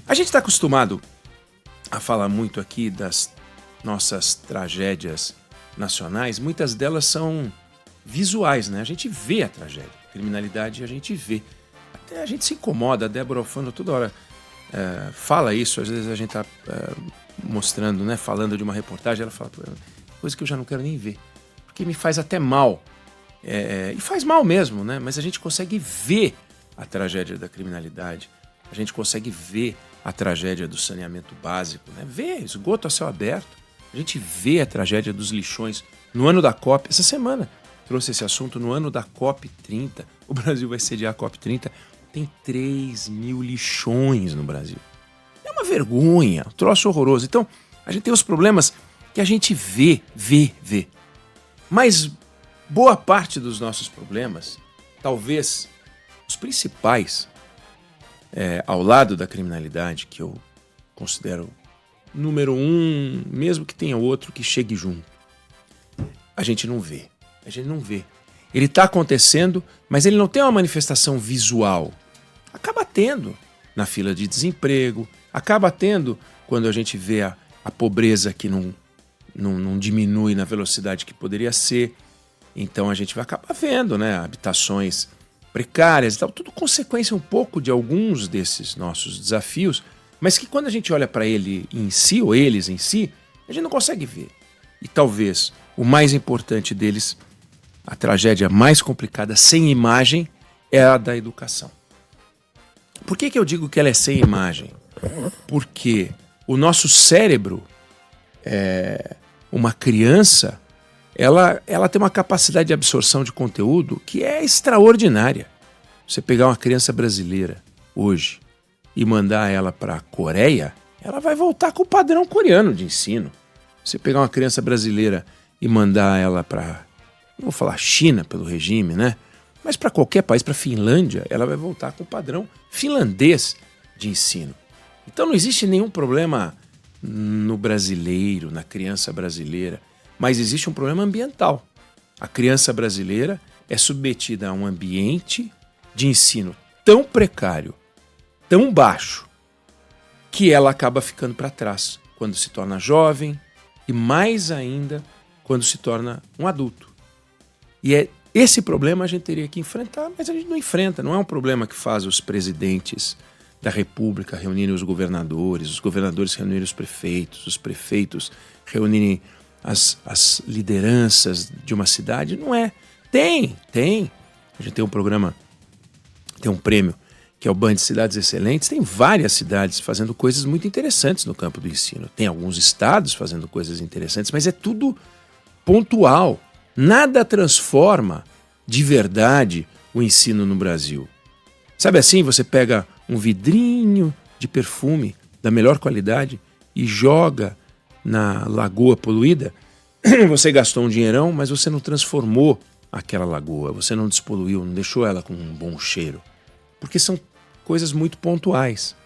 A gente está acostumado a falar muito aqui das nossas tragédias nacionais. Muitas delas são visuais, né? A gente vê a tragédia. Criminalidade a gente vê. Até a gente se incomoda. A Débora Alfano toda hora fala isso. Às vezes a gente está mostrando, né? Falando de uma reportagem, ela fala coisa que eu já não quero nem ver. Porque me faz até mal. E faz mal mesmo, né? Mas a gente consegue ver a tragédia da criminalidade. A gente consegue ver a tragédia do saneamento básico, né? Ver esgoto a céu aberto. A gente vê a tragédia dos lixões no ano da COP. Essa semana trouxe esse assunto no ano da COP 30. O Brasil vai sediar a COP 30. Tem 3 mil lixões no Brasil. É uma vergonha, um troço horroroso. Então, a gente tem os problemas que a gente vê. Mas boa parte dos nossos problemas, talvez os principais, ao lado da criminalidade, que eu considero número 1, mesmo que tenha outro que chegue junto, a gente não vê. Ele está acontecendo, mas ele não tem uma manifestação visual. Acaba tendo na fila de desemprego, acaba tendo quando a gente vê a pobreza que não diminui na velocidade que poderia ser. Então a gente vai acabar vendo, né, habitações precárias e tal, tudo consequência um pouco de alguns desses nossos desafios, mas que quando a gente olha para ele em si, ou eles em si, a gente não consegue ver. E talvez o mais importante deles, a tragédia mais complicada, sem imagem, é a da educação. Por que eu digo que ela é sem imagem? Porque o nosso cérebro, uma criança, ela tem uma capacidade de absorção de conteúdo que é extraordinária. Você pegar uma criança brasileira hoje e mandar ela para a Coreia, ela vai voltar com o padrão coreano de ensino. Você pegar uma criança brasileira e mandar ela para, não vou falar China pelo regime, né? Mas para qualquer país, para a Finlândia, ela vai voltar com o padrão finlandês de ensino. Então não existe nenhum problema no brasileiro, na criança brasileira. Mas existe um problema ambiental. A criança brasileira é submetida a um ambiente de ensino tão precário, tão baixo, que ela acaba ficando para trás quando se torna jovem e mais ainda quando se torna um adulto. E esse problema a gente teria que enfrentar, mas a gente não enfrenta. Não é um problema que faz os presidentes da República reunirem os governadores reunirem os prefeitos reunirem as lideranças de uma cidade. Não é. Tem. A gente tem um programa, tem um prêmio, que é o Band Cidades Excelentes. Tem várias cidades fazendo coisas muito interessantes no campo do ensino. Tem alguns estados fazendo coisas interessantes, mas é tudo pontual. Nada transforma de verdade o ensino no Brasil. Sabe assim, você pega um vidrinho de perfume da melhor qualidade e joga na lagoa poluída, você gastou um dinheirão, mas você não transformou aquela lagoa, você não despoluiu, não deixou ela com um bom cheiro, porque são coisas muito pontuais.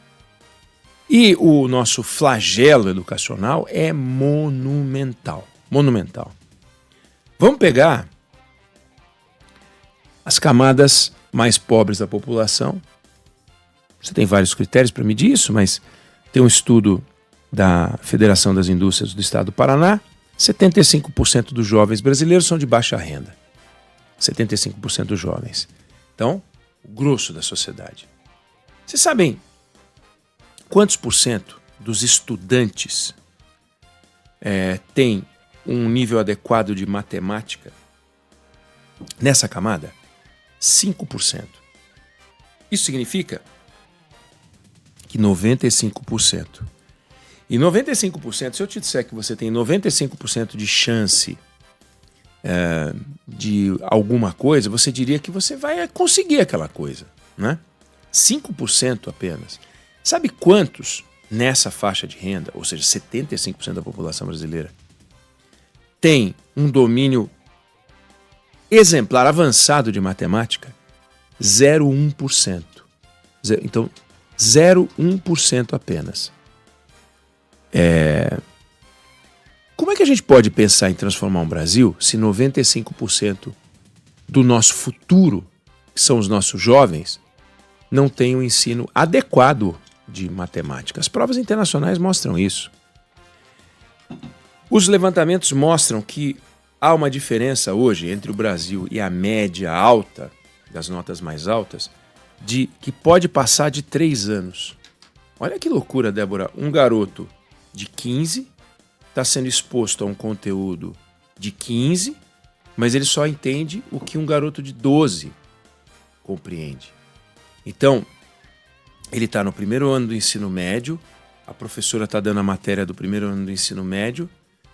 E o nosso flagelo educacional é monumental. Vamos pegar as camadas mais pobres da população. Você tem vários critérios para medir isso, mas tem um estudo da Federação das Indústrias do Estado do Paraná. 75% dos jovens brasileiros são de baixa renda. 75% dos jovens. Então, o grosso da sociedade. Vocês sabem quantos por cento dos estudantes têm um nível adequado de matemática nessa camada? 5%. Isso significa que 95%. E 95%, se eu te disser que você tem 95% de chance de alguma coisa, você diria que você vai conseguir aquela coisa, né? 5% apenas. Sabe quantos nessa faixa de renda, ou seja, 75% da população brasileira, tem um domínio exemplar, avançado de matemática? 0,1%. Então, 0,1% apenas. Como é que a gente pode pensar em transformar um Brasil se 95% do nosso futuro, que são os nossos jovens, não tem um ensino adequado de matemática. As provas internacionais mostram isso. Os levantamentos mostram que há uma diferença hoje entre o Brasil e a média alta, das notas mais altas, de que pode passar de 3 anos. Olha que loucura, Débora. Um garoto de 15 está sendo exposto a um conteúdo de 15, mas ele só entende o que um garoto de 12 compreende. Então, ele está no primeiro ano do ensino médio, a professora está dando a matéria do primeiro ano do ensino médio,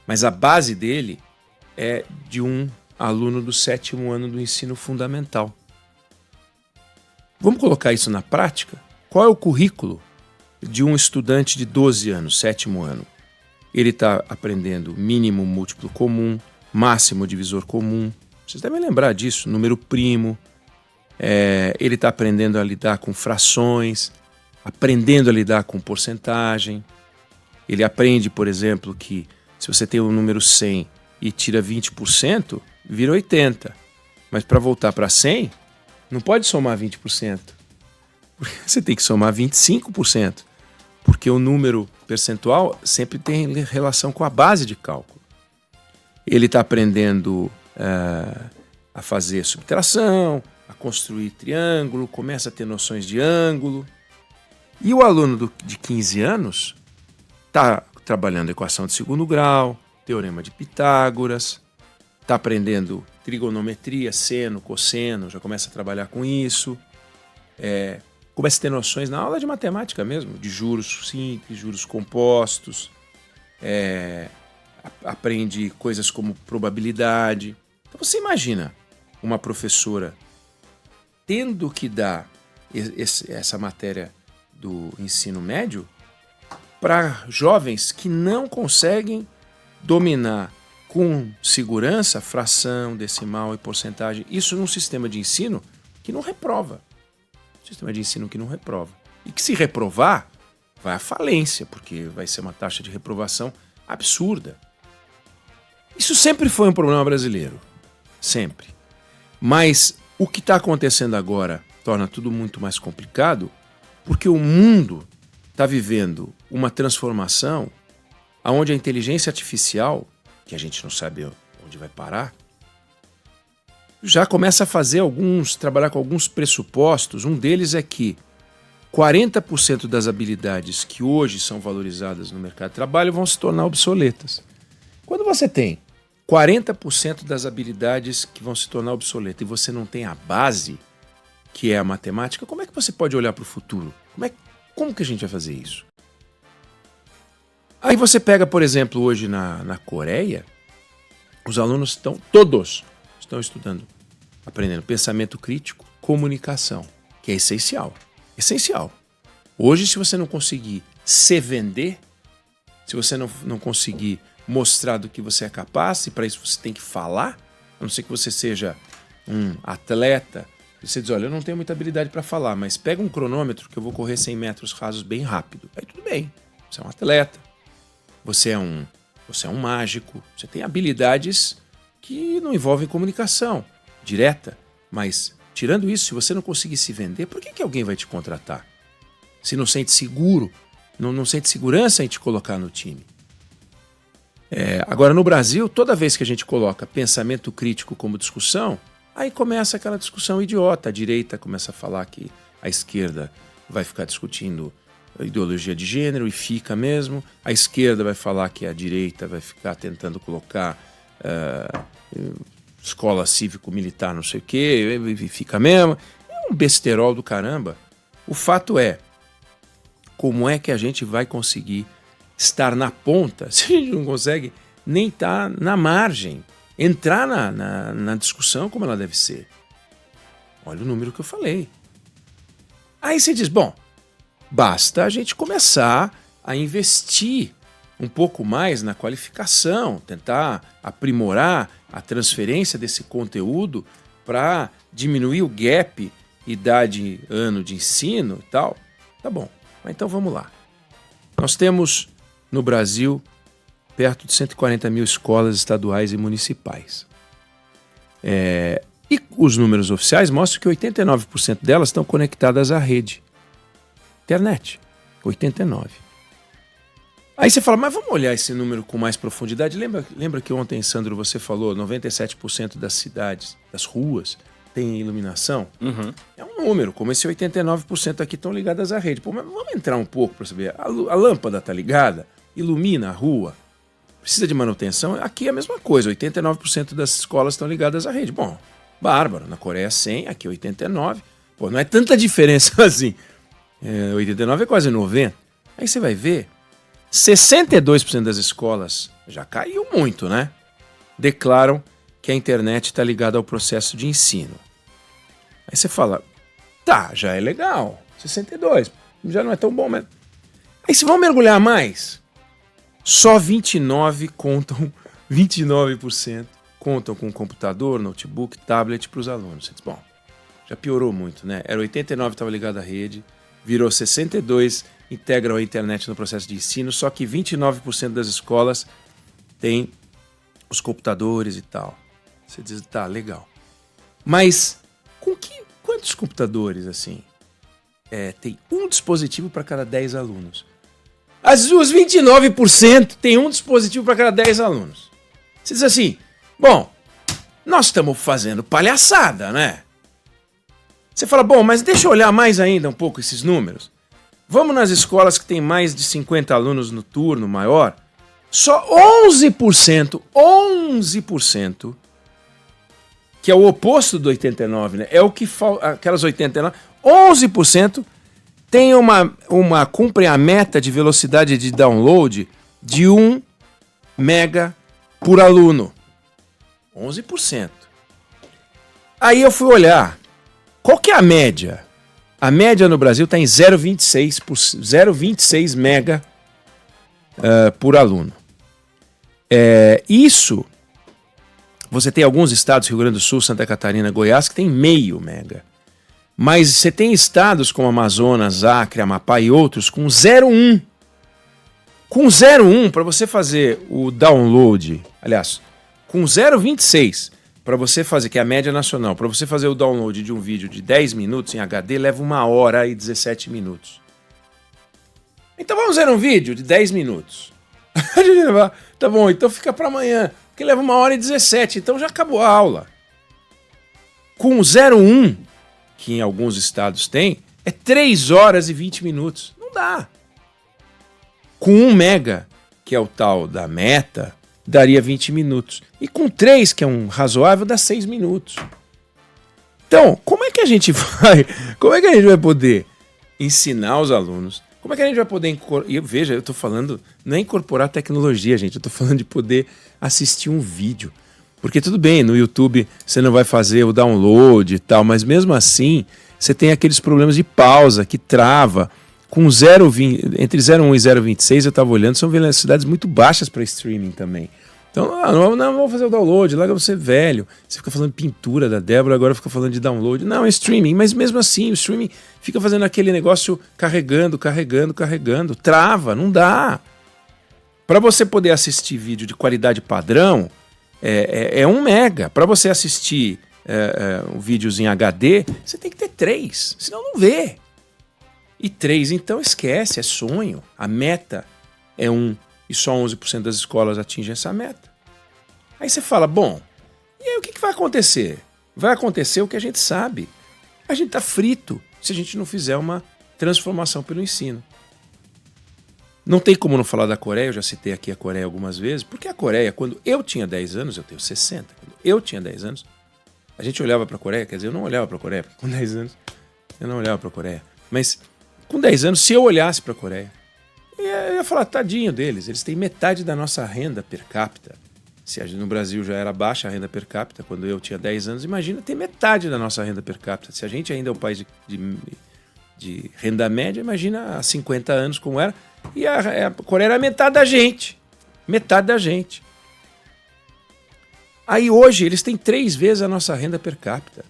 mas a base dele é de um aluno do 7º ano do ensino fundamental. Vamos colocar isso na prática? Qual é o currículo de um estudante de 12 anos, 7º ano? Ele está aprendendo mínimo múltiplo comum, máximo divisor comum. Vocês devem lembrar disso, número primo. Ele está aprendendo a lidar com frações, aprendendo a lidar com porcentagem. Ele aprende, por exemplo, que se você tem o número 100 e tira 20%, vira 80%. Mas para voltar para 100, não pode somar 20%. Você tem que somar 25%. Porque o número percentual sempre tem relação com a base de cálculo. Ele está aprendendo a fazer subtração, a construir triângulo, começa a ter noções de ângulo. E o aluno de 15 anos está trabalhando equação de segundo grau, teorema de Pitágoras, está aprendendo trigonometria, seno, cosseno, já começa a trabalhar com isso. Começa a ter noções na aula de matemática mesmo, de juros simples, juros compostos, aprende coisas como probabilidade. Então você imagina uma professora tendo que dar essa matéria do ensino médio para jovens que não conseguem dominar com segurança fração, decimal e porcentagem. Isso num sistema de ensino que não reprova. Sistema de ensino que não reprova. E que se reprovar, vai à falência, porque vai ser uma taxa de reprovação absurda. Isso sempre foi um problema brasileiro. Sempre. Mas o que está acontecendo agora torna tudo muito mais complicado, porque o mundo está vivendo uma transformação onde a inteligência artificial, que a gente não sabe onde vai parar, já começa a trabalhar com alguns pressupostos. Um deles é que 40% das habilidades que hoje são valorizadas no mercado de trabalho vão se tornar obsoletas. Quando você tem 40% das habilidades que vão se tornar obsoletas e você não tem a base, que é a matemática, como é que você pode olhar para o futuro? Como que a gente vai fazer isso? Aí você pega, por exemplo, hoje na Coreia, os alunos todos estão estudando, aprendendo pensamento crítico, comunicação, que é essencial. Essencial. Hoje, se você não conseguir se vender, se você não conseguir mostrar do que você é capaz, e para isso você tem que falar, a não ser que você seja um atleta, você diz, olha, eu não tenho muita habilidade para falar, mas pega um cronômetro que eu vou correr 100 metros rasos bem rápido. Aí tudo bem, você é um atleta, você é um mágico, você tem habilidades que não envolvem comunicação direta, mas tirando isso, se você não conseguir se vender, por que alguém vai te contratar? Se não sente seguro, não sente segurança em te colocar no time. Agora, no Brasil, toda vez que a gente coloca pensamento crítico como discussão, aí começa aquela discussão idiota. A direita começa a falar que a esquerda vai ficar discutindo ideologia de gênero, e fica mesmo. A esquerda vai falar que a direita vai ficar tentando colocar escola cívico-militar não sei o quê, e fica mesmo. É um besterol do caramba. O fato é, como é que a gente vai conseguir estar na ponta se a gente não consegue nem estar na margem, entrar na discussão como ela deve ser? Olha o número que eu falei. Aí você diz, bom, basta a gente começar a investir um pouco mais na qualificação, tentar aprimorar a transferência desse conteúdo para diminuir o gap idade, ano de ensino e tal. Tá bom, mas então vamos lá. Nós temos no Brasil perto de 140 mil escolas estaduais e municipais. E os números oficiais mostram que 89% delas estão conectadas à rede. Internet. 89. Aí você fala, mas vamos olhar esse número com mais profundidade. Lembra que ontem, Sandro, você falou 97% das cidades, das ruas, tem iluminação? Uhum. É um número, como esse 89% aqui estão ligadas à rede. Pô, mas vamos entrar um pouco para saber. A lâmpada está ligada, ilumina a rua, precisa de manutenção. Aqui é a mesma coisa, 89% das escolas estão ligadas à rede. Bom, bárbaro, na Coreia 100, aqui 89. Pô, não é tanta diferença assim. 89 é quase 90. Aí você vai ver, 62% das escolas, já caiu muito, né? Declaram que a internet está ligada ao processo de ensino. Aí você fala, tá, já é legal, 62, já não é tão bom, mas... Aí se vão mergulhar mais, só 29% contam com computador, notebook, tablet para os alunos. Você diz, bom, já piorou muito, né? Era 89 estava ligado à rede, virou 62, integram a internet no processo de ensino, só que 29% das escolas têm os computadores e tal. Você diz, tá, legal. Mas quantos computadores, assim? Tem um dispositivo para cada 10 alunos. Os 29% tem um dispositivo para cada 10 alunos. Você diz assim, bom, nós estamos fazendo palhaçada, né? Você fala, bom, mas deixa eu olhar mais ainda um pouco esses números. Vamos nas escolas que tem mais de 50 alunos no turno maior. Só 11%, que é o oposto do 89, né? É o que falta, aquelas 89, 11% tem cumprem a meta de velocidade de download de 1 mega por aluno. 11%. Aí eu fui olhar, qual que é a média? A média no Brasil está em 0,26 mega por aluno. Isso, você tem alguns estados, Rio Grande do Sul, Santa Catarina, Goiás, que tem meio mega. Mas você tem estados como Amazonas, Acre, Amapá e outros com 0,1. Com 0,1, para você fazer o download, aliás, com 0,26, para você fazer, que é a média nacional, para você fazer o download de um vídeo de 10 minutos em HD, leva 1 hora e 17 minutos. Então vamos ver um vídeo de 10 minutos. Tá bom, então fica para amanhã, porque leva 1 hora e 17, então já acabou a aula. Com 0,1, que em alguns estados tem, é 3 horas e 20 minutos. Não dá. Com 1 mega, que é o tal da meta, daria 20 minutos. E com 3, que é um razoável, dá 6 minutos. Então, como é que a gente vai poder ensinar os alunos? Como é que a gente vai poder... Veja, eu estou falando, não é incorporar tecnologia, gente. Eu estou falando de poder assistir um vídeo. Porque tudo bem, no YouTube você não vai fazer o download e tal, mas mesmo assim, você tem aqueles problemas de pausa, que trava. Com entre 0,1 e 0,26, eu estava olhando, são velocidades muito baixas para streaming também. Então, não vou fazer o download, larga você velho. Você fica falando pintura da Débora, agora fica falando de download. Não, é streaming, mas mesmo assim, o streaming fica fazendo aquele negócio carregando, trava, não dá. Para você poder assistir vídeo de qualidade padrão, é 1 mega. Para você assistir vídeos em HD, você tem que ter 3, senão não vê. E 3, então esquece, é sonho. A meta é 1 e só 11% das escolas atingem essa meta. Aí você fala, bom, e aí o que vai acontecer? Vai acontecer o que a gente sabe. A gente está frito se a gente não fizer uma transformação pelo ensino. Não tem como não falar da Coreia, eu já citei aqui a Coreia algumas vezes, porque a Coreia, quando eu tinha 10 anos, eu tenho 60, quando eu tinha 10 anos, a gente olhava para a Coreia, quer dizer, eu não olhava para a Coreia, porque com 10 anos eu não olhava para a Coreia, mas com 10 anos, se eu olhasse para a Coreia, eu ia falar, tadinho deles, eles têm metade da nossa renda per capita. Se no Brasil já era baixa a renda per capita quando eu tinha 10 anos, imagina ter metade da nossa renda per capita. Se a gente ainda é um país de renda média, imagina há 50 anos como era. E a Coreia era metade da gente. Metade da gente. Aí hoje eles têm 3 vezes a nossa renda per capita.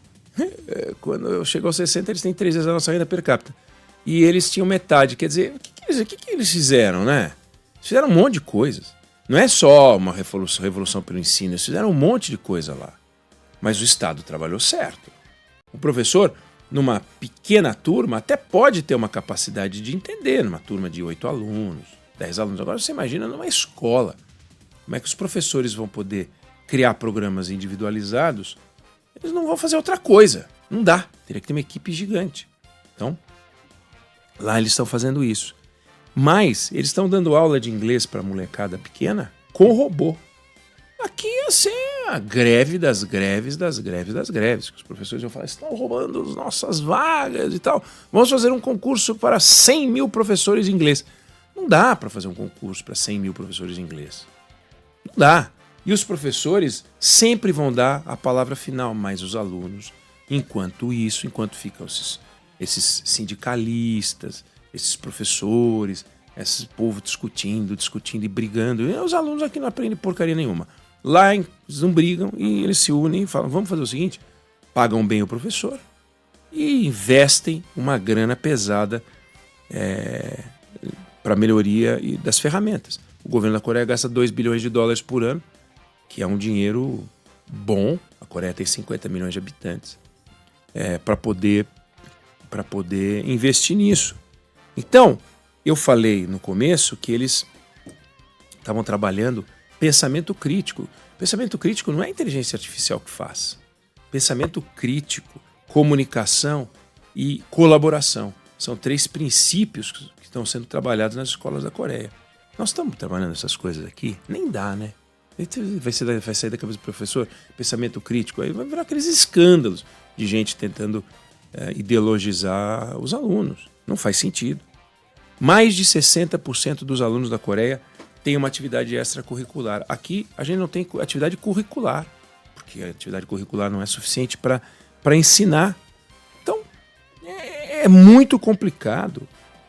Quando eu chego aos 60, eles têm 3 vezes a nossa renda per capita. E eles tinham metade. Quer dizer, o que eles fizeram, né? Eles fizeram um monte de coisas. Não é só uma revolução pelo ensino, eles fizeram um monte de coisa lá. Mas o Estado trabalhou certo. O professor numa pequena turma, até pode ter uma capacidade de entender, numa turma de 8 alunos, 10 alunos. Agora você imagina numa escola, como é que os professores vão poder criar programas individualizados? Eles não vão fazer outra coisa, não dá, teria que ter uma equipe gigante. Então, lá eles estão fazendo isso. Mas eles estão dando aula de inglês para a molecada pequena com robô. Aqui ia ser a greve das greves das greves das greves. Os professores vão falar, estão roubando as nossas vagas e tal. Vamos fazer um concurso para 100 mil professores de inglês. Não dá para fazer um concurso para 100 mil professores de inglês. Não dá. E os professores sempre vão dar a palavra final, mas os alunos, enquanto ficam esses sindicalistas, esses professores, esse povo discutindo e brigando. E os alunos aqui não aprendem porcaria nenhuma. Lá eles não brigam e eles se unem e falam, vamos fazer o seguinte, pagam bem o professor e investem uma grana pesada para melhoria das ferramentas. O governo da Coreia gasta 2 bilhões de dólares por ano, que é um dinheiro bom. A Coreia tem 50 milhões de habitantes, para poder investir nisso. Então, eu falei no começo que eles estavam trabalhando pensamento crítico. Pensamento crítico não é a inteligência artificial que faz. Pensamento crítico, comunicação e colaboração. São 3 princípios que estão sendo trabalhados nas escolas da Coreia. Nós estamos trabalhando essas coisas aqui? Nem dá, né? Vai sair da cabeça do professor pensamento crítico, aí vai virar aqueles escândalos de gente tentando ideologizar os alunos. Não faz sentido. Mais de 60% dos alunos da Coreia têm uma atividade extracurricular. Aqui a gente não tem atividade curricular, porque a atividade curricular não é suficiente para ensinar. Então, é muito complicado.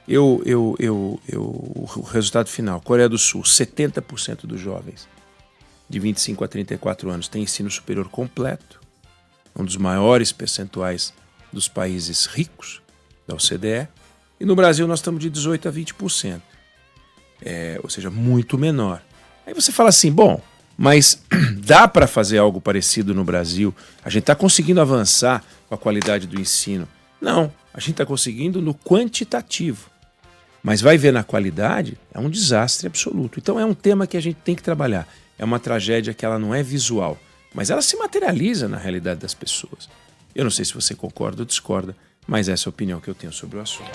O resultado final, Coreia do Sul, 70% dos jovens de 25 a 34 anos têm ensino superior completo, um dos maiores percentuais dos países ricos da OCDE, e no Brasil nós estamos de 18 a 20%, ou seja, muito menor. Aí você fala assim, bom, mas dá para fazer algo parecido no Brasil? A gente está conseguindo avançar com a qualidade do ensino? Não, a gente está conseguindo no quantitativo, mas vai ver na qualidade, é um desastre absoluto. Então é um tema que a gente tem que trabalhar. É uma tragédia que ela não é visual, mas ela se materializa na realidade das pessoas. Eu não sei se você concorda ou discorda, mas essa é a opinião que eu tenho sobre o assunto.